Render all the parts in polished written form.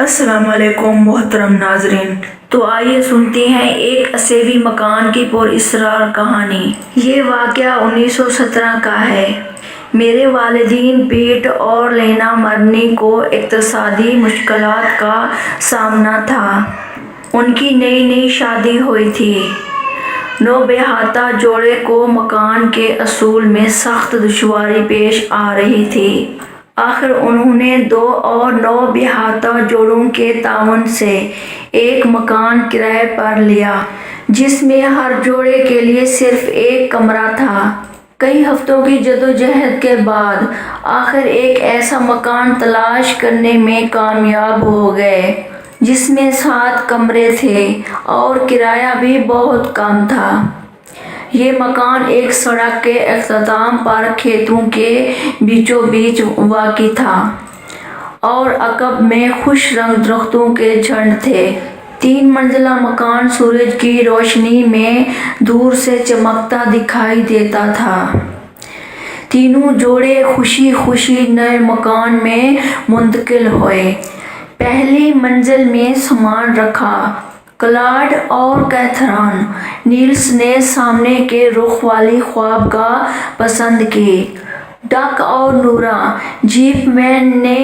السلام علیکم محترم ناظرین، تو آئیے سنتے ہیں ایک اسیبی مکان کی پر اسرار کہانی۔ یہ واقعہ 1917 کا ہے۔ میرے والدین پیٹ اور لینا مرنی کو اقتصادی مشکلات کا سامنا تھا۔ ان کی نئی نئی شادی ہوئی تھی۔ نوبہتہ جوڑے کو مکان کے اصول میں سخت دشواری پیش آ رہی تھی۔ آخر انہوں نے 2 اور نوبہتہ جوڑوں کے تعاون سے ایک مکان کرائے پر لیا، جس میں ہر جوڑے کے لیے صرف ایک کمرہ تھا۔ کئی ہفتوں کی جدوجہد کے بعد آخر ایک ایسا مکان تلاش کرنے میں کامیاب ہو گئے جس میں 7 کمرے تھے اور کرایہ بھی بہت کم تھا۔ یہ مکان ایک سڑک کے اختتام پر کھیتوں کے بیچوں بیچ واقع تھا اور عقب میں خوش رنگ درختوں کے جھنڈ تھے۔ 3 منزلہ مکان سورج کی روشنی میں دور سے چمکتا دکھائی دیتا تھا۔ تینوں جوڑے خوشی خوشی نئے مکان میں منتقل ہوئے۔ پہلی منزل میں سامان رکھا۔ کلاڈ اور کیتھرین نیلس نے سامنے کے رخ والی خوابگاہ پسند کی۔ ڈک اور نورا جیپ مین نے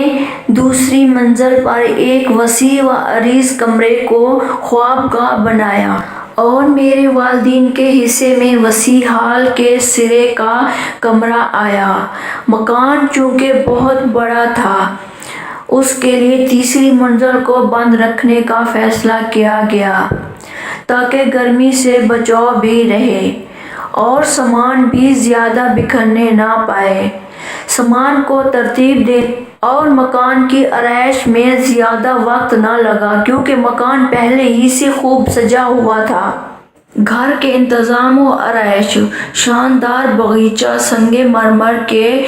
دوسری منزل پر ایک وسیع و عریض کمرے کو خوابگاہ بنایا اور میرے والدین کے حصے میں وسیع ہال کے سرے کا کمرہ آیا۔ مکان چونکہ بہت بڑا تھا، اس کے لیے تیسری منزل کو بند رکھنے کا فیصلہ کیا گیا تاکہ گرمی سے بچاؤ بھی رہے اور سامان بھی زیادہ بکھرنے نہ پائے۔ سامان کو ترتیب دینے اور مکان کی آرائش میں زیادہ وقت نہ لگا کیونکہ مکان پہلے ہی سے خوب سجا ہوا تھا۔ گھر کے انتظام و آرائش، شاندار باغیچہ، سنگ مرمر کے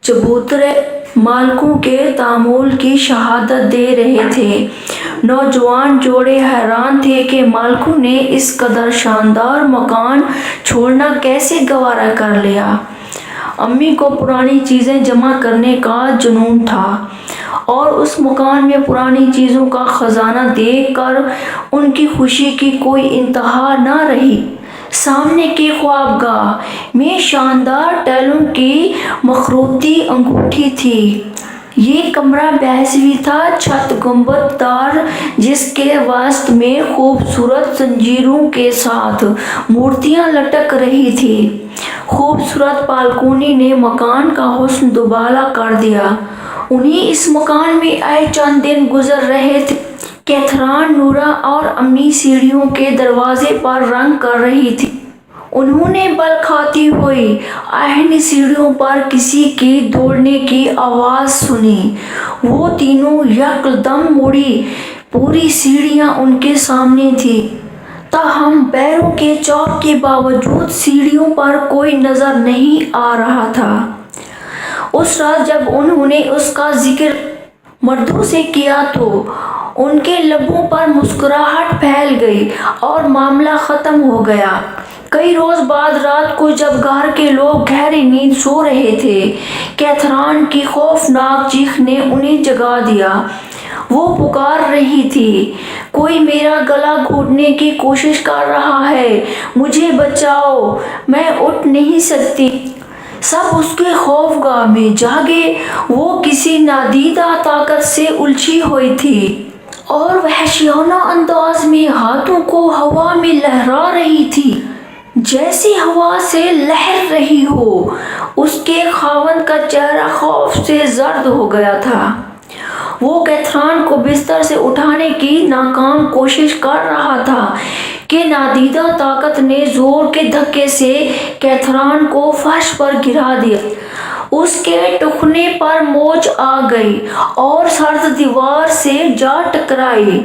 چبوترے مالکوں کے تحمل کی شہادت دے رہے تھے۔ نوجوان جوڑے حیران تھے کہ مالکوں نے اس قدر شاندار مکان چھوڑنا کیسے گوارا کر لیا۔ امی کو پرانی چیزیں جمع کرنے کا جنون تھا اور اس مکان میں پرانی چیزوں کا خزانہ دیکھ کر ان کی خوشی کی کوئی انتہا نہ رہی۔ سامنے کی خوابگاہ میں شاندار ٹائلوں کی مخروطی انگوٹھی تھی۔ یہ کمرہ بیضوی تھا، چھت گنبد دار جس کے وسط میں خوبصورت زنجیروں کے ساتھ مورتیاں لٹک رہی تھیں۔ خوبصورت بالکونی نے مکان کا حسن دوبالا کر دیا۔ انہیں اس مکان میں آئے چند دن گزر رہے تھے۔ کیتھرین، نورا اور امی سیڑھیوں کے دروازے پر رنگ کر رہی تھیں۔ انہوں نے بل کھاتی ہوئی آہنی سیڑھیوں پر کسی کی دوڑنے کی آواز سنی۔ وہ تینوں یکدم مڑی۔ پوری سیڑھیاں ان کے سامنے تھیں، تاہم پیروں کے چاک کے باوجود سیڑھیوں پر کوئی نظر نہیں آ رہا تھا۔ اس رات جب انہوں نے اس کا ذکر مردوں سے کیا تو ان کے لبوں پر مسکراہٹ پھیل گئی اور معاملہ ختم ہو گیا۔ کئی روز بعد رات کو جب گھر کے لوگ گہری نیند سو رہے تھے، کیتھرین کی خوفناک چیخ نے انہیں جگا دیا۔ وہ پکار رہی تھی، کوئی میرا گلا گھونٹنے کی کوشش کر رہا ہے، مجھے بچاؤ، میں اٹھ نہیں سکتی۔ سب اس کے خوابگاہ میں جاگے۔ وہ کسی نادیدہ طاقت سے الجھی ہوئی تھی اور وحشیانہ انداز میں ہاتھوں کو ہوا میں لہرا رہی تھی جیسے ہوا سے لہر رہی ہو۔ اس کے خاوند کا چہرہ خوف سے زرد ہو گیا تھا۔ وہ کیتھرین کو بستر سے اٹھانے کی ناکام کوشش کر رہا تھا کہ نادیدہ طاقت نے زور کے دھکے سے کیتھرین کو فرش پر گرا دیا۔ اس کے ٹخنے پر موچ آ گئی اور سرد دیوار سے جا ٹکرائی۔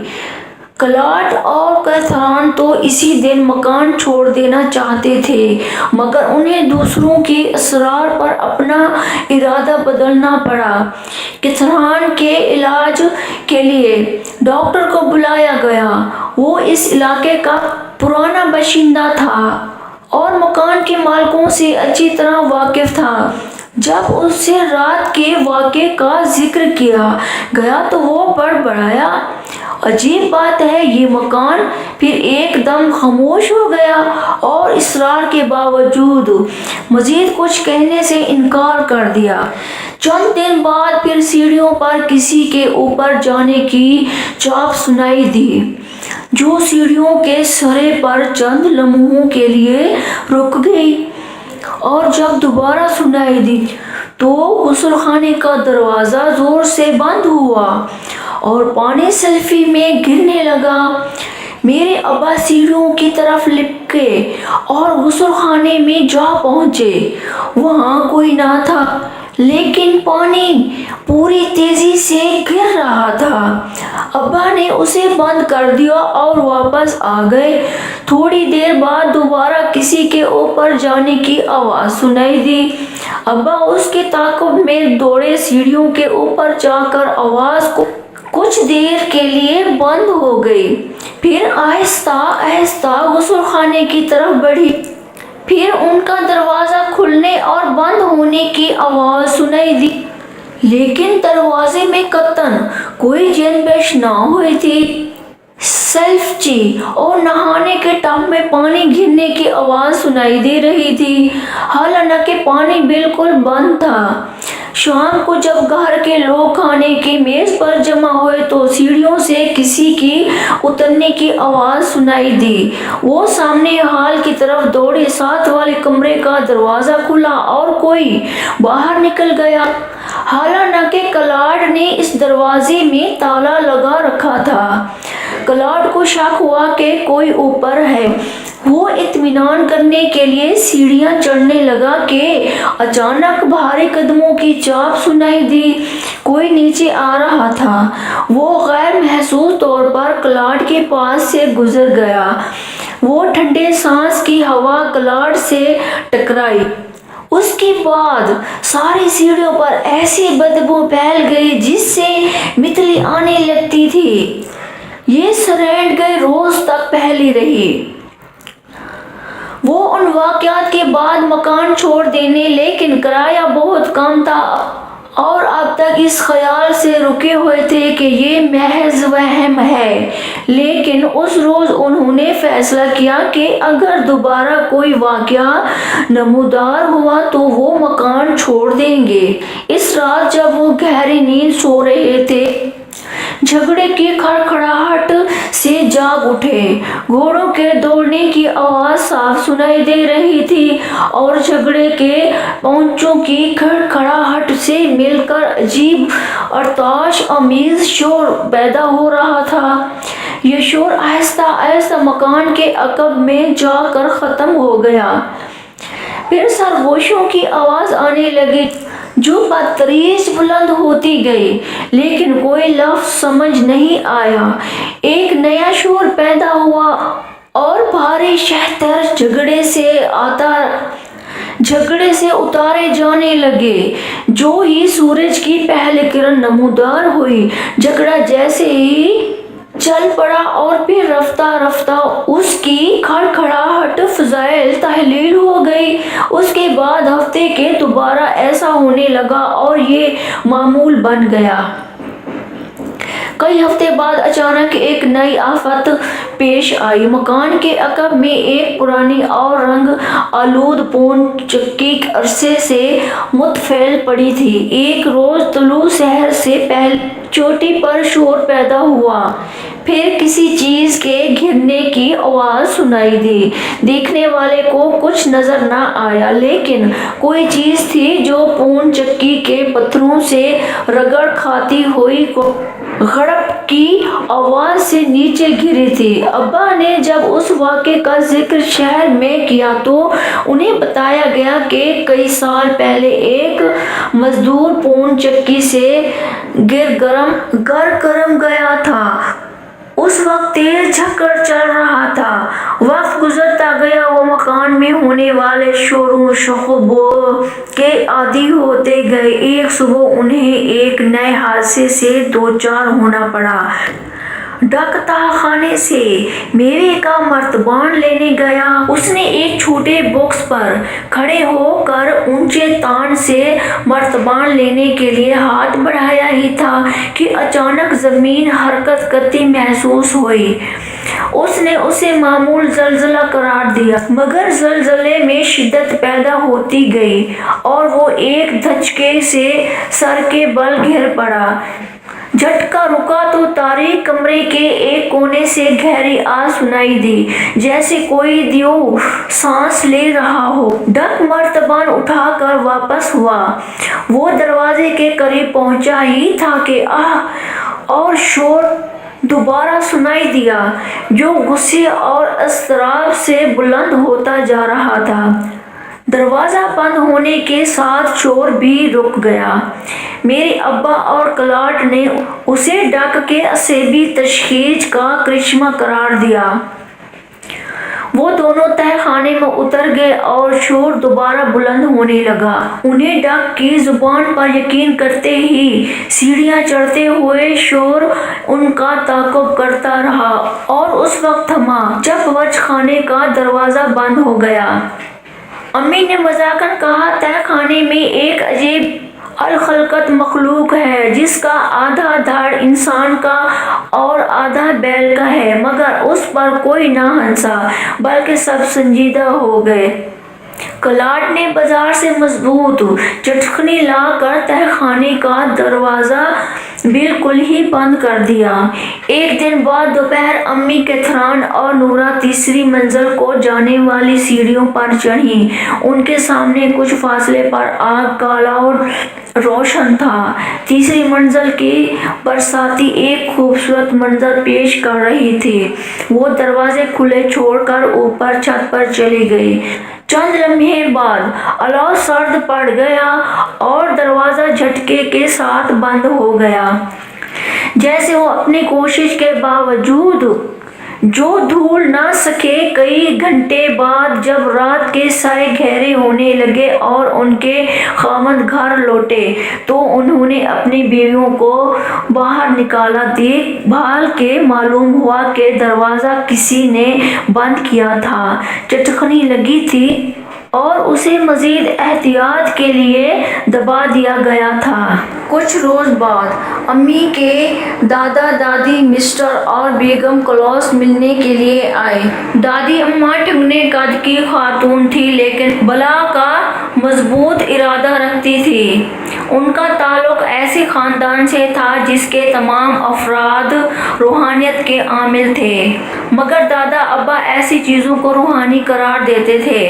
کلاڈ اور کیتھرین تو اسی دن مکان چھوڑ دینا چاہتے تھے، مگر انہیں دوسروں کے اصرار پر اپنا ارادہ بدلنا پڑا۔ کیتھرین کے علاج کے لیے ڈاکٹر کو بلایا گیا۔ وہ اس علاقے کا پرانا باشندہ تھا اور مکان کے مالکوں سے اچھی طرح واقف تھا۔ جب اس سے رات کے واقعے کا ذکر کیا گیا تو وہ بڑبڑایا، عجیب بات ہے، یہ مکان؟ پھر ایک دم خاموش ہو گیا اور اصرار کے باوجود مزید کچھ کہنے سے انکار کر دیا۔ چند دن بعد پھر سیڑھیوں پر کسی کے اوپر جانے کی چاپ سنائی دی، جو سیڑھیوں کے سرے پر چند لمحوں کے لیے رک گئی، اور جب دوبارہ سنائی دی تو غسل خانے کا دروازہ زور سے بند ہوا اور پانی سیلفی میں گرنے لگا۔ میرے ابا سیڑھیوں کی طرف لپکے اور غسل خانے میں جا پہنچے۔ وہاں کوئی نہ تھا، لیکن پانی پوری تیزی سے گر رہا تھا۔ ابا نے اسے بند کر دیا اور واپس آ گئے۔ تھوڑی دیر بعد دوبارہ کسی کے اوپر جانے کی آواز سنائی دی۔ ابا اس کے تعاقب میں دوڑے، سیڑھیوں کے اوپر جا کر آواز کچھ دیر کے لیے بند ہو گئی، پھر آہستہ آہستہ غسل خانے کی طرف بڑھی۔ پھر ان کا دروازہ کھلنے اور بند ہونے کی آواز سنائی دی، لیکن دروازے میں قطعاً کوئی جنبش نہ ہوئی تھی۔ سیلفچی اور نہانے کے ٹب میں پانی گرنے کی آواز سنائی دے رہی تھی، حالانکہ پانی بالکل بند تھا۔ شام کو جب گھر کے لوگ کھانے کی میز پر جمع ہوئے تو سیڑھیوں سے کسی کی اترنے کی آواز سنائی دی۔ وہ سامنے ہال کی طرف دوڑے، ساتھ والے کمرے کا دروازہ کھلا اور کوئی باہر نکل گیا، حالانکہ کلاڈ نے اس دروازے میں تالا لگا رکھا تھا۔ کلاڈ کو شک ہوا کہ کوئی اوپر ہے۔ وہ اطمینان کرنے کے لیے سیڑھیاں چڑھنے لگا کہ اچانک بھاری قدموں کی چاپ سنائی دی۔ کوئی نیچے آ رہا تھا۔ وہ غیر محسوس طور پر کلاڈ کے پاس سے گزر گیا۔ وہ ٹھنڈے سانس کی ہوا کلاڈ سے ٹکرائی۔ اس کے بعد ساری سیڑھیوں پر ایسی بدبو پھیل گئی جس سے متلی آنے لگتی تھی۔ یہ سرینڈ گئے روز تک پھیلی رہی۔ وہ ان واقعات کے بعد مکان چھوڑ دینے، لیکن کرایہ بہت کم تھا اور اب تک اس خیال سے رکے ہوئے تھے کہ یہ محض وہم ہے۔ لیکن اس روز انہوں نے فیصلہ کیا کہ اگر دوبارہ کوئی واقعہ نمودار ہوا تو وہ مکان چھوڑ دیں گے۔ اس رات جب وہ گہری نیند سو رہے تھے، جھگڑے کی کھڑکھڑاہٹ سے جاگ اٹھے۔ گھوڑوں کے دوڑنے کی آواز صاف سنائی دے رہی تھی اور جھگڑے کے پونچوں کی کھڑکھڑاہٹ سے مل کر عجیب ارتعاش آمیز شور پیدا ہو رہا تھا۔ یہ شور آہستہ آہستہ مکان کے عقب میں جا کر ختم ہو گیا۔ پھر سرگوشیوں کی آواز آنے لگی جو بتدریج بلند ہوتی گئی، لیکن کوئی لفظ سمجھ نہیں آیا۔ ایک نیا شور پیدا ہوا اور بھاری شہتر جھگڑے سے اتارے جانے لگے۔ جو ہی سورج کی پہلی کرن نمودار ہوئی، جھگڑا جیسے ہی چل پڑا اور پھر رفتہ رفتہ اس کی کھڑکھڑاہٹ فضائل تحلیل ہو گئی۔ اس کے بعد ہفتے کے دوبارہ ایسا ہونے لگا اور یہ معمول بن گیا۔ کئی ہفتے بعد اچانک ایک نئی آفت پیش آئی۔ مکان کے عقب میں ایک پرانی اور رنگ آلود پون چکی عرصے سے متفیل پڑی تھی۔ ایک روز طلوع سحر سے پہلے چوٹی پر شور پیدا ہوا، پھر کسی چیز کے گرنے کی آواز سنائی دی۔ دیکھنے والے کو کچھ نظر نہ آیا، لیکن کوئی چیز تھی جو پون چکی کے پتھروں سے رگڑ کھاتی ہوئی گڑپ کی آواز سے نیچے گری تھی۔ ابا نے جب اس واقعے کا ذکر شہر میں کیا تو انہیں بتایا گیا کہ کئی سال پہلے ایک مزدور پون چکی سے گر کرم گیا تھا۔ اس وقت تیز جھکڑ چل رہا تھا۔ وقت گزرتا گیا، وہ مکان میں ہونے والے شور و شغب کے عادی ہوتے گئے۔ ایک صبح انہیں ایک نئے حادثے سے دوچار ہونا پڑا۔ ڈاکتا خانے سے میوے کا مرتبان لینے گیا۔ اس نے ایک چھوٹے باکس پر کھڑے ہو کر اونچے تان سے مرتبان لینے کے لیے ہاتھ بڑھایا ہی تھا کہ اچانک زمین حرکت کرتی محسوس ہوئی۔ اس نے اسے معمول زلزلہ قرار دیا، مگر زلزلے میں شدت پیدا ہوتی گئی اور وہ ایک دھچکے سے سر کے بل گر پڑا۔ جھٹکا رکا تو تاریک کمرے کے ایک کونے سے گہری آواز سنائی دی، جیسے کوئی دیو سانس لے رہا ہو۔ ڈک مرتبان اٹھا کر واپس ہوا۔ وہ دروازے کے قریب پہنچا ہی تھا کہ آہ اور شور دوبارہ سنائی دیا، جو غصے اور اضطراب سے بلند ہوتا جا رہا تھا۔ دروازہ بند ہونے کے ساتھ شور بھی رک گیا۔ میرے ابا اور کلاڈ نے اسے ڈک کے عصبی تشخیص کا کرشمہ قرار دیا۔ وہ دونوں تہہ خانے میں اتر گئے اور شور دوبارہ بلند ہونے لگا۔ انہیں ڈک کی زبان پر یقین کرتے ہی سیڑھیاں چڑھتے ہوئے شور ان کا تعاقب کرتا رہا اور اس وقت تھما جب وچ خانے کا دروازہ بند ہو گیا۔ امی نے مذاقاً کہا، تہہ خانے میں ایک عجیب الخلقت مخلوق ہے جس کا آدھا دھڑ انسان کا اور آدھا بیل کا ہے، مگر اس پر کوئی نہ ہنسا بلکہ سب سنجیدہ ہو گئے۔ کلاڈ نے بازار سے مضبوط چٹکنی لا کر تہہ خانے کا دروازہ بالکل ہی بند کر دیا۔ ایک دن بعد دوپہر امی کیتھرین اور نورا تیسری منزل کو جانے والی سیڑھیوں پر چڑھیں۔ ان کے سامنے کچھ فاصلے پر آگ کالا اور روشن تھا۔ تیسری منزل کی برساتی ایک خوبصورت منظر پیش کر رہی تھی۔ وہ دروازے کھلے چھوڑ کر اوپر چھت پر چلی گئی۔ چند لمحے بعد الاؤ سرد پڑ گیا اور دروازہ جھٹکے کے ساتھ بند ہو گیا، جیسے وہ اپنی کوشش کے باوجود جو دھول نہ سکے۔ کئی گھنٹے بعد جب رات کے سائے گہرے ہونے لگے اور ان کے خاوند گھر لوٹے تو انہوں نے اپنی بیویوں کو باہر نکالا۔ دیکھ بھال کے معلوم ہوا کہ دروازہ کسی نے بند کیا تھا، چٹکنی لگی تھی اور اسے مزید احتیاط کے لیے دبا دیا گیا تھا۔ کچھ روز بعد امی کے دادا دادی مسٹر اور بیگم کلوس ملنے کے لیے آئے۔ دادی اماں ٹھگنے قد کی خاتون تھی لیکن بلا کا مضبوط ارادہ رکھتی تھی۔ ان کا تعلق ایسے خاندان سے تھا جس کے تمام افراد روحانیت کے عامل تھے، مگر دادا ابا ایسی چیزوں کو روحانی قرار دیتے تھے۔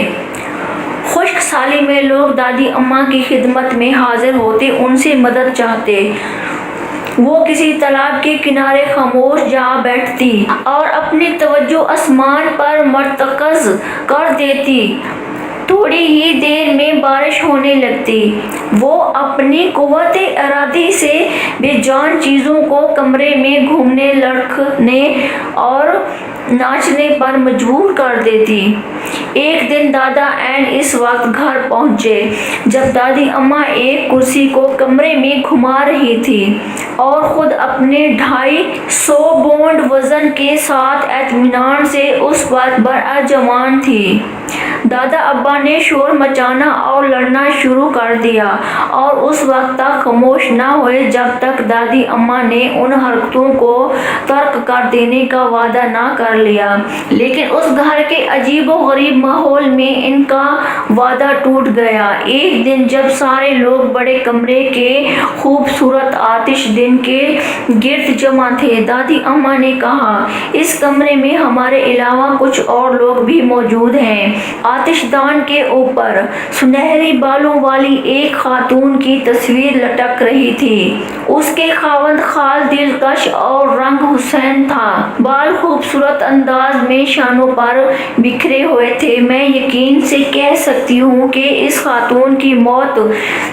خشک سالی میں لوگ دادی اماں کی خدمت میں حاضر ہوتے، ان سے مدد چاہتے۔ وہ کسی تالاب کے کنارے خاموش جا بیٹھتی اور اپنی توجہ آسمان پر مرتکز کر دیتی۔ تھوڑی ہی دیر میں بارش ہونے لگتی۔ وہ اپنی قوت ارادی سے بے جان چیزوں کو کمرے میں گھومنے، لڑکھنے اور ناچنے پر مجبور کر دیتی۔ ایک دن دادا عین اس وقت گھر پہنچے جب دادی اماں ایک کرسی کو کمرے میں گھما رہی تھی اور خود اپنے 250 پاؤنڈ وزن کے ساتھ اطمینان سے اس وقت برجوان تھی۔ دادا ابا نے شور مچانا اور لڑنا شروع کر دیا اور اس وقت تک خاموش نہ ہوئے جب تک دادی اماں نے ان حرکتوں کو ترک کر دینے کا وعدہ نہ کر لیا، لیکن اس گھر کے عجیب و غریب ماحول میں ان کا وعدہ ٹوٹ گیا۔ ایک دن جب سارے لوگ بڑے کمرے کے خوبصورت آتش دن کے گرد جمع تھے، دادی اماں نے کہا، اس کمرے میں ہمارے علاوہ کچھ اور لوگ بھی موجود ہیں۔ آتش دان کے اوپر سنہری بالوں والی ایک خاتون کی تصویر لٹک رہی تھی۔ اس کے خاوند خال دلکش اور رنگ حسین تھا۔ بال خوبصورت انداز میں شانوں پر بکھرے ہوئے تھے۔ میں یقین سے کہہ سکتی ہوں کہ اس خاتون کی موت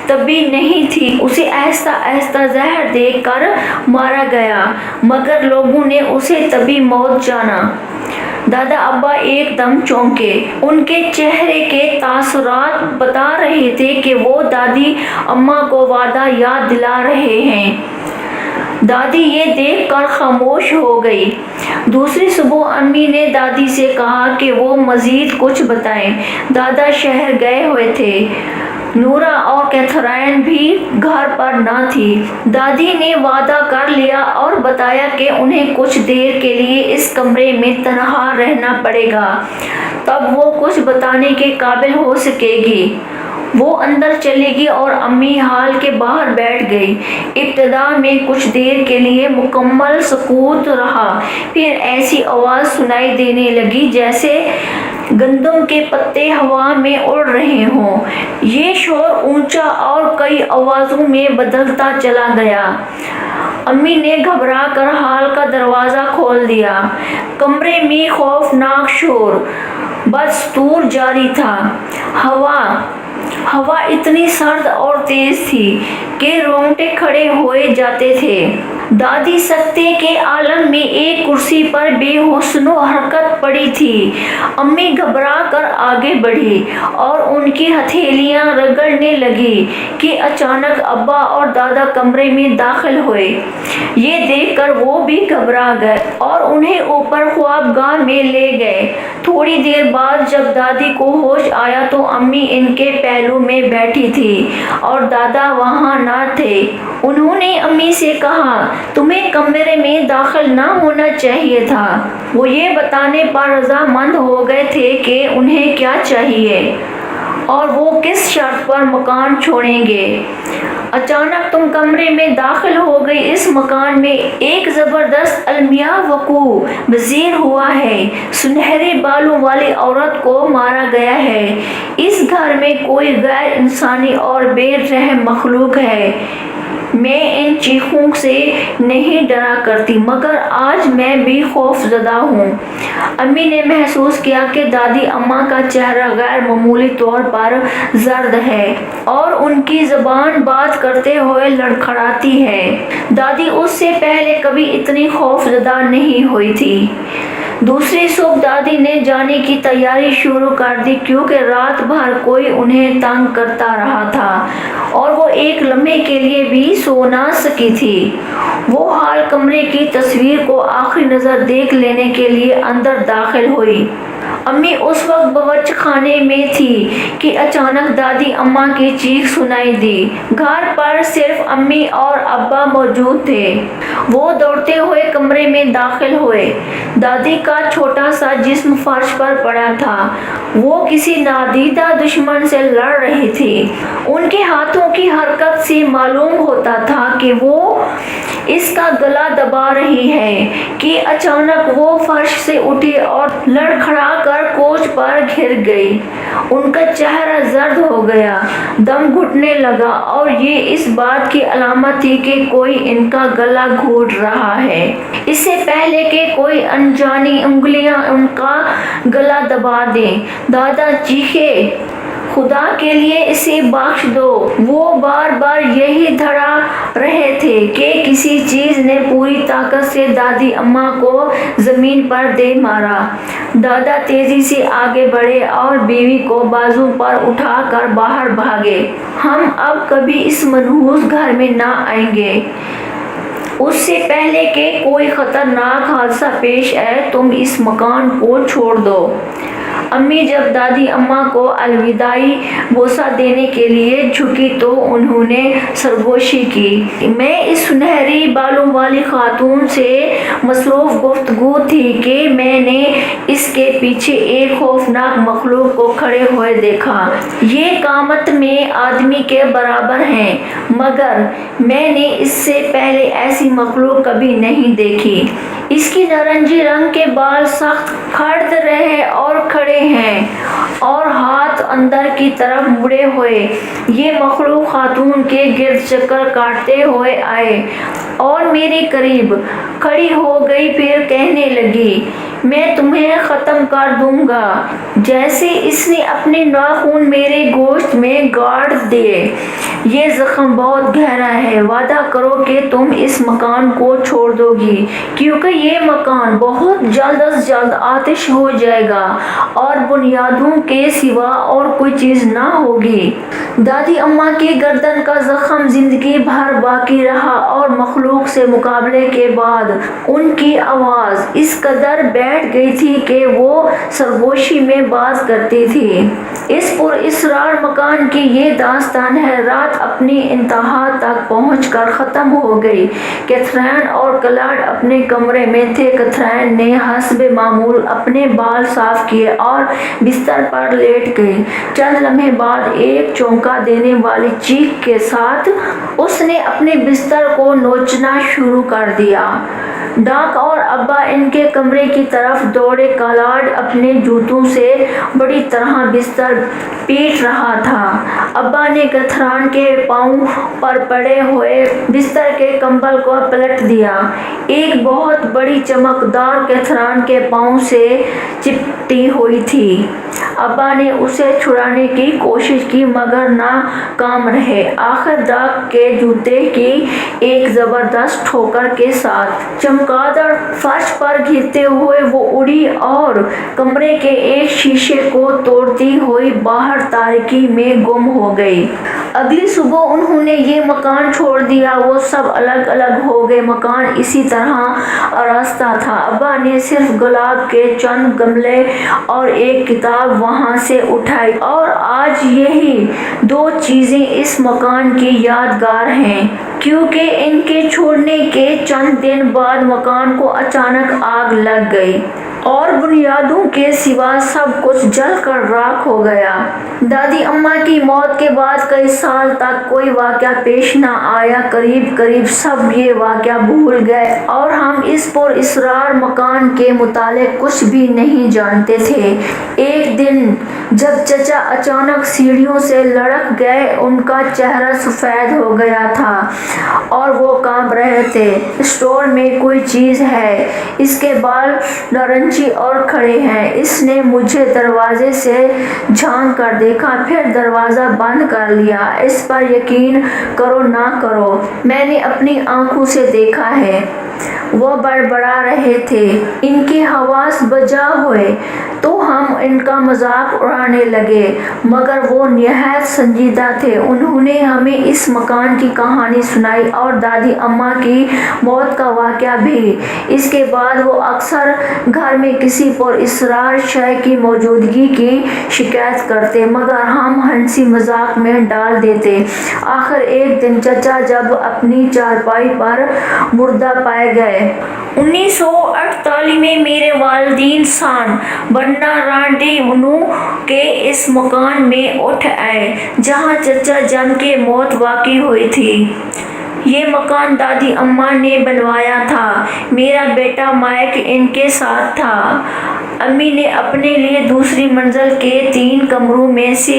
طبی نہیں تھی، اسے آہستہ آہستہ زہر دے کر مارا گیا، مگر لوگوں نے اسے طبی موت جانا۔ دادا ابا ایک دم چونکے۔ ان کے چہرے کے تاثرات بتا رہے تھے کہ وہ دادی اماں کو وعدہ یاد دلا رہے ہیں۔ دادی یہ دیکھ کر خاموش ہو گئی۔ دوسری صبح امی نے دادی سے کہا کہ وہ مزید کچھ بتائیں۔ دادا شہر گئے ہوئے تھے۔ نورا اور کیتھرائن بھی گھر پر نہ تھی۔ دادی نے وعدہ کر لیا اور بتایا کہ انہیں کچھ دیر کے لیے اس کمرے میں تنہا رہنا پڑے گا، تب وہ کچھ بتانے کے قابل ہو سکے گی۔ وہ اندر چلی گئی اور امی ہال کے باہر بیٹھ گئی۔ ابتدا میں کچھ دیر کے لیے مکمل سکوت رہا، پھر ایسی آواز سنائی دینے لگی جیسے گندم کے پتے ہوا میں اڑ رہے ہوں۔ یہ شور اونچا اور کئی آوازوں میں بدلتا چلا گیا۔ امی نے گھبرا کر ہال کا دروازہ کھول دیا۔ کمرے میں خوفناک شور بدستور جاری تھا۔ ہوا اتنی سرد اور تیز تھی کہ رونگٹے کھڑے ہوئے جاتے تھے۔ دادی سکتے کے عالم میں ایک کرسی پر بے حسن و حرکت پڑی تھی۔ امی گھبرا کر آگے بڑھی اور ان کی ہتھیلیاں رگڑنے لگی کہ اچانک ابا اور دادا کمرے میں داخل ہوئے۔ یہ دیکھ کر وہ بھی گھبرا گئے اور انہیں اوپر خوابگاہ میں لے گئے۔ تھوڑی دیر بعد جب دادی کو ہوش آیا تو امی ان کے پہلو میں بیٹھی تھی اور دادا وہاں نہ تھے۔ انہوں نے امی سے کہا، تمہیں کمرے میں داخل نہ ہونا چاہیے تھا۔ وہ یہ بتانے پر رضامند ہو گئے تھے کہ انہیں کیا چاہیے اور وہ کس شرط پر مکان چھوڑیں گے۔ اچانک تم کمرے میں داخل ہو گئی۔ اس مکان میں ایک زبردست المیہ وقوع پذیر ہوا ہے۔ سنہرے بالوں والی عورت کو مارا گیا ہے۔ اس گھر میں کوئی غیر انسانی اور بے رحم مخلوق ہے۔ میں ان چیخوں سے نہیں ڈرا کرتی، مگر آج میں بھی خوف زدہ ہوں۔ امی نے محسوس کیا کہ دادی اماں کا چہرہ غیر معمولی طور پر زرد ہے اور ان کی زبان بات کرتے ہوئے لڑکھڑاتی ہے۔ دادی اس سے پہلے کبھی اتنی خوف زدہ نہیں ہوئی تھی۔ دوسری صبح دادی نے جانے کی تیاری شروع کر دی، کیونکہ رات بھر کوئی انہیں تنگ کرتا رہا تھا اور وہ ایک لمحے کے لیے بھی سو نہ سکی تھی۔ وہ ہال کمرے کی تصویر کو آخری نظر دیکھ لینے کے لیے اندر داخل ہوئی۔ امی اس وقت باورچی خانے میں تھی کہ اچانک دادی اماں کی چیخ سنائی دی۔ گھر پر صرف امی اور ابا موجود تھے۔ وہ دوڑتے ہوئے کمرے میں داخل ہوئے۔ دادی کا چھوٹا سا جسم فرش پر پڑا تھا۔ وہ کسی نادیدہ دشمن سے لڑ رہی تھی۔ ان کے ہاتھوں کی حرکت سے معلوم ہوتا تھا کہ وہ اس کا گلا دبا رہی ہے کہ اچانک وہ فرش سے اٹھی اور لڑکھڑا کر کوچ پر گر گئی۔ ان کا چہرہ زرد ہو گیا، دم گھٹنے لگا اور یہ اس بات کی علامت تھی کہ کوئی ان کا گلا گھونٹ رہا ہے۔ اس سے پہلے کہ کوئی انجانی انگلیاں ان کا گلا دبا دیں، دادا چیخے، خدا کے لیے اسے بخش دو۔ وہ بار بار یہی دھڑا رہے تھے کہ کسی چیز نے پوری طاقت سے دادی اماں کو زمین پر دے مارا۔ دادا تیزی سے آگے بڑھے اور بیوی کو بازو پر اٹھا کر باہر بھاگے۔ ہم اب کبھی اس منحوس گھر میں نہ آئیں گے۔ اس سے پہلے کہ کوئی خطرناک حادثہ پیش آئے، تم اس مکان کو چھوڑ دو۔ امی جب دادی اماں کو الوداعی بوسہ دینے کے لیے جھکی تو انہوں نے سرگوشی کی۔ میں اس سنہری بالوں والی خاتون سے مصروف گفتگو تھی کہ میں نے اس کے پیچھے ایک خوفناک مخلوق کو کھڑے ہوئے دیکھا۔ یہ قامت میں آدمی کے برابر ہے، مگر میں نے اس سے پہلے ایسی مخلوق کبھی نہیں دیکھی۔ اس کی نارنجی رنگ کے بال سخت کھڑ رہے اور کھڑے ہیں اور ہاتھ اندر کی طرف مڑے ہوئے۔ یہ مخلوق خاتون کے گرد چکر کاٹتے ہوئے آئے اور میرے قریب کھڑی ہو گئی، پھر کہنے لگی، میں تمہیں ختم کر دوں گا۔ جیسے اس نے اپنے ناخن میرے گوشت میں گاڑ دیے۔ یہ زخم بہت گہرا ہے، وعدہ کرو کہ تم اس مکان کو چھوڑ دو گی، کیونکہ یہ مکان بہت جلد از جلد آتش ہو جائے گا اور بنیادوں کے سوا اور کوئی چیز نہ ہوگی۔ دادی اماں کی گردن کا زخم زندگی بھر باقی رہا اور مخلوق سے مقابلے کے بعد ان کی آواز اس قدر بیٹھ گئی تھی کہ وہ سرگوشی میں بات کرتی تھی۔ اس پراسرار مکان کی یہ داستان ہے۔ رات اپنی انتہا تک پہنچ کر ختم ہو گئی۔ کیتھرین اور کلاڈ اپنے کمرے میں تھے۔ کیتھرین نے حسب معمول اپنے بال صاف کیے اور بستر پر لیٹ گئی۔ چند لمحے بعد ایک چونکا دینے والی چیخ کے ساتھ اس نے اپنے بستر کو نوچنا شروع کر دیا۔ ڈاک اور ابا ان کے کمرے کی طرف دوڑے۔ کلاڈ اپنے جوتوں سے بری طرح بستر پیٹ رہا تھا۔ ابا نے کیتھرین کے پاؤں پر پڑے ہوئے بستر کے کمبل کو پلٹ دیا۔ ایک بہت بڑی چمکدار کیتھرین کے پاؤں سے چپٹی ہوئی تھی۔ ابا نے اسے چھڑانے کی کوشش کی مگر ناکام رہے۔ آخر ڈاک کے جوتے کی ایک زبردست ٹھوکر کے ساتھ چمکدار فرش پر گرتے ہوئے وہ اڑی اور کمرے کے ایک شیشے کو توڑتی ہوئی باہر تاریکی میں گم ہو گئی۔ اگلی صبح انہوں نے یہ مکان چھوڑ دیا۔ وہ سب الگ الگ ہو گئے۔ مکان اسی طرح آراستہ تھا۔ ابا نے صرف گلاب کے چند گملے اور ایک کتاب وہاں سے اٹھائی اور آج یہی دو چیزیں اس مکان کی یادگار ہیں، کیونکہ ان کے چھوڑنے کے چند دن بعد مکان کو اچانک آگ لگ گئی اور بنیادوں کے سوا سب کچھ جل کر راکھ ہو گیا۔ دادی اماں کی موت کے بعد کئی سال تک کوئی واقعہ پیش نہ آیا۔ قریب سب یہ واقعہ بھول گئے اور ہم اس پراسرار مکان کے متعلق کچھ بھی نہیں جانتے تھے۔ ایک دن جب چچا اچانک سیڑھیوں سے لڑکھ گئے، ان کا چہرہ سفید ہو گیا تھا اور وہ کانپ رہے تھے۔ اسٹور میں کوئی چیز ہے، اس کے بال نارنجی اور کھڑے ہیں۔ اس نے مجھے دروازے سے جھانک کر دیکھا، پھر دروازہ بند کر لیا۔ اس پر یقین کرو نہ کرو، میں نے اپنی آنکھوں سے دیکھا ہے۔ وہ بڑبڑا رہے تھے، ان کے حواس بجا ہوئے، تو ہم ان کا مذاق اڑانے لگے، مگر وہ نہایت سنجیدہ تھے۔ انہوں نے ہمیں اس مکان کی کہانی سنائی اور دادی اماں کی موت کا واقعہ بھی۔ اس کے بعد وہ اکثر گھر میں کسی پراسرار شے کی موجودگی کی شکایت کرتے، مگر ہم ہنسی مذاق میں ڈال دیتے۔ آخر ایک دن چچا جب اپنی چارپائی پر مردہ پائے گئے۔ 1948 میں میرے والدین سان برناردینو کے اس مکان میں اٹھ آئے جہاں چچا جن کی موت واقع ہوئی تھی۔ یہ مکان دادی اماں نے بنوایا تھا۔ میرا بیٹا مائک ان کے ساتھ تھا۔ امی نے اپنے لیے دوسری منزل کے 3 کمروں میں سے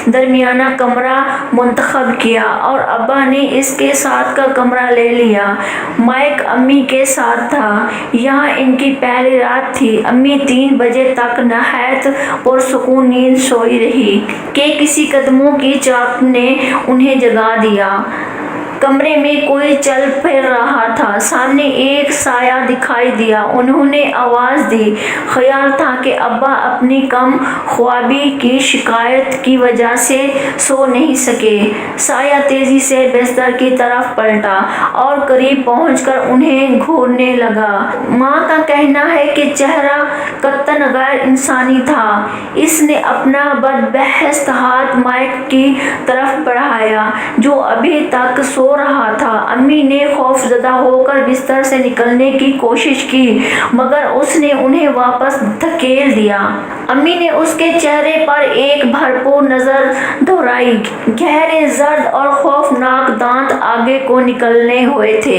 درمیانہ کمرہ منتخب کیا اور ابا نے اس کے ساتھ کا کمرہ لے لیا۔ مائک امی کے ساتھ تھا۔ یہاں ان کی پہلی رات تھی۔ امی 3 بجے تک نہایت پرسکون نیند سوئی رہی کہ کسی قدموں کی چاپ نے انہیں جگا دیا۔ کمرے میں کوئی چل پھر رہا تھا۔ سامنے ایک سایہ دکھائی دیا۔ انہوں نے آواز دی۔ خیال تھا کہ ابا اپنی کم خوابی کی شکایت کی وجہ سے سو نہیں سکے۔ سایہ تیزی سے بستر کی طرف پلٹا اور قریب پہنچ کر انہیں گھورنے لگا۔ ماں کا کہنا ہے کہ چہرہ قطعاً غیر انسانی تھا۔ اس نے اپنا بدبخت ہاتھ مائک کی طرف بڑھایا جو ابھی تک سو رہا تھا۔ امی نے خوفزدہ ہو کر بستر سے نکلنے کی کوشش کی مگر اس نے انہیں واپس دھکیل دیا۔ امی نے اس کے چہرے پر ایک بھرپور نظر دوڑائی۔ گہرے زرد اور خوفناک دانت آگے کو نکلے ہوئے تھے۔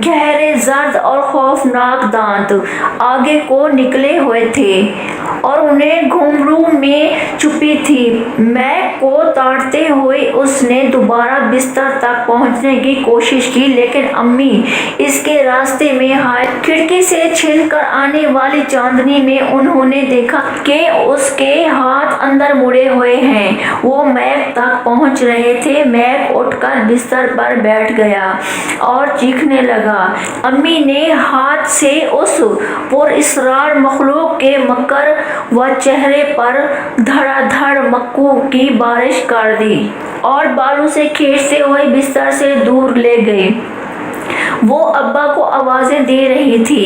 گہرے زرد اور خوفناک دانت آگے کو نکلے ہوئے تھے اور انہیں گھمروں میں چھپی تھی۔ مائک کو تاڑتے ہوئے اس نے دوبارہ بستر تک پہنچنے کی کوشش کی لیکن امی اس کے راستے میں آئے۔ کھڑکی سے چھن کر آنے والی چاندنی میں انہوں نے دیکھا کہ اس کے ہاتھ اندر مڑے ہوئے ہیں۔ وہ میک تک پہنچ رہے تھے۔ میک اٹھ کر بستر پر بیٹھ گیا اور چیخنے لگا۔ امی نے ہاتھ سے اس پراسرار مخلوق کے مکر و چہرے پر دھڑا دھڑ مکوں کی بارش کر دی اور بالوں سے کھینچتے ہوئے بستر سے دور لے گئی۔ وہ ابا کو آوازیں دے رہی تھی۔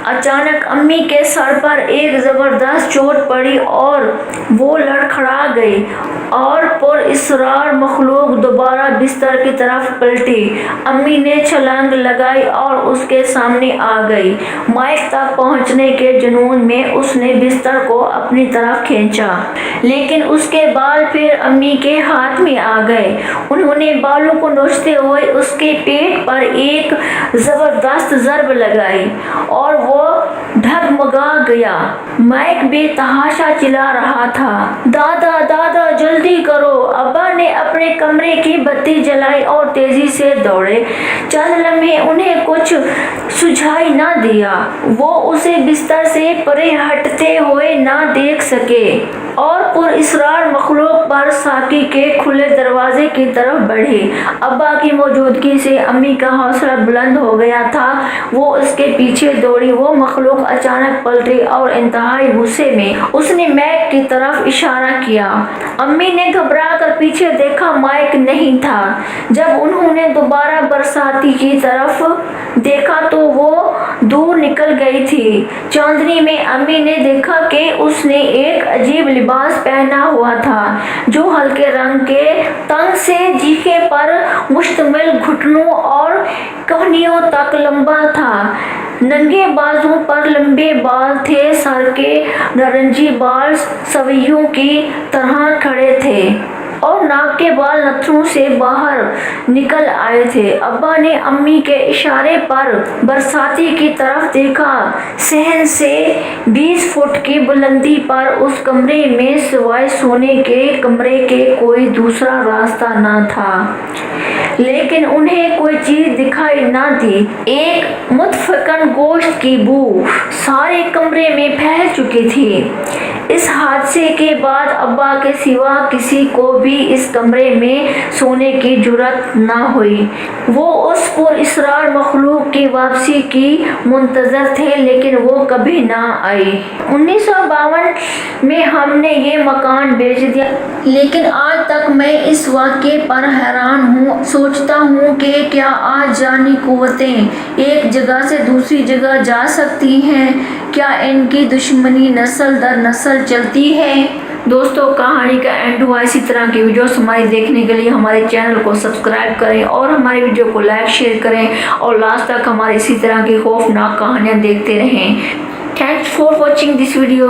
اچانک امی کے سر پر ایک زبردست چوٹ پڑی اور وہ لڑکھڑا گئی اور پراسرار مخلوق دوبارہ بستر کی طرف پلٹی۔ امی نے چھلانگ لگائی اور اس کے سامنے آ گئی۔ مائک تک پہنچنے کے جنون میں اس نے بستر کو اپنی طرف کھینچا، لیکن اس کے بال پھر امی کے ہاتھ میں آ گئے۔ انہوں نے بالوں کو نوچتے ہوئے اس کے پیٹ پر ایک زبردست ضرب لگائی اور وہ ڈگمگا گیا۔ مائک بے تحاشا چلا رہا تھا، دادا دادا جلدی کرو۔ ابا نے اپنے کمرے کی بتی جلائی اور تیزی سے دوڑے۔ چند لمحے انہیں کچھ سجھائی نہ دیا۔ وہ اسے بستر سے پرے ہٹتے ہوئے نہ دیکھ سکے اور پراسرار مخلوق پر ساقی کے کھلے دروازے کی طرف بڑھے۔ ابا کی موجودگی سے امی کا حوصلہ بلند ہو گیا تھا۔ وہ اس کے پیچھے دوڑی۔ وہ مخلوق اچانک پلٹی اور انتہائی غصے میں اس نے مائک کی طرف اشارہ کیا۔ امی نے گھبرا کر پیچھے دیکھا، مائک نہیں تھا۔ جب انہوں نے دوبارہ برساتی کی طرف دیکھا تو وہ دور نکل گئی تھی۔ چاندنی میں امی نے دیکھا کہ اس نے ایک عجیب لباس پہنا ہوا تھا جو ہلکے رنگ کے تنگ سے جیکھے پر مشتمل گھٹنوں اور کہنیوں تک لمبا تھا۔ ننگے بازوؤں پر لمبے بال تھے۔ سر کے نارنجی بال سوئیوں کی طرح کھڑے تھے اور ناک کے بال نتھنوں سے باہر نکل آئے تھے۔ ابا نے امی کے اشارے پر برساتی کی طرف دیکھا۔ صحن سے 20 فٹ کی بلندی پر اس کمرے میں سوائے سونے کے کمرے کے کوئی دوسرا راستہ نہ تھا، لیکن انہیں کوئی چیز دکھائی نہ دی۔ ایک متفقن گوشت کی بو سارے کمرے میں پھیل چکی تھی۔ اس حادثے کے بعد ابا کے سوا کسی کو بھی اس کمرے میں سونے کی جرأت نہ ہوئی۔ وہ اس پراسرار مخلوق کی واپسی کی منتظر تھے، لیکن وہ کبھی نہ آئی۔ 1952 میں ہم نے یہ مکان بیچ دیا، لیکن آج تک میں اس واقعے پر حیران ہوں۔ سوچتا ہوں کہ کیا آج جانی قوتیں ایک جگہ سے دوسری جگہ جا سکتی ہیں؟ کیا ان کی دشمنی نسل در نسل چلتی ہے؟ دوستو، کہانی کا اینڈ ہوا۔ اسی طرح کی ویڈیوز ہماری دیکھنے کے لیے ہمارے چینل کو سبسکرائب کریں اور ہماری ویڈیو کو لائک شیئر کریں اور لاسٹ تک ہماری اسی طرح کی خوفناک کہانیاں دیکھتے رہیں۔ Thanks for watching this video.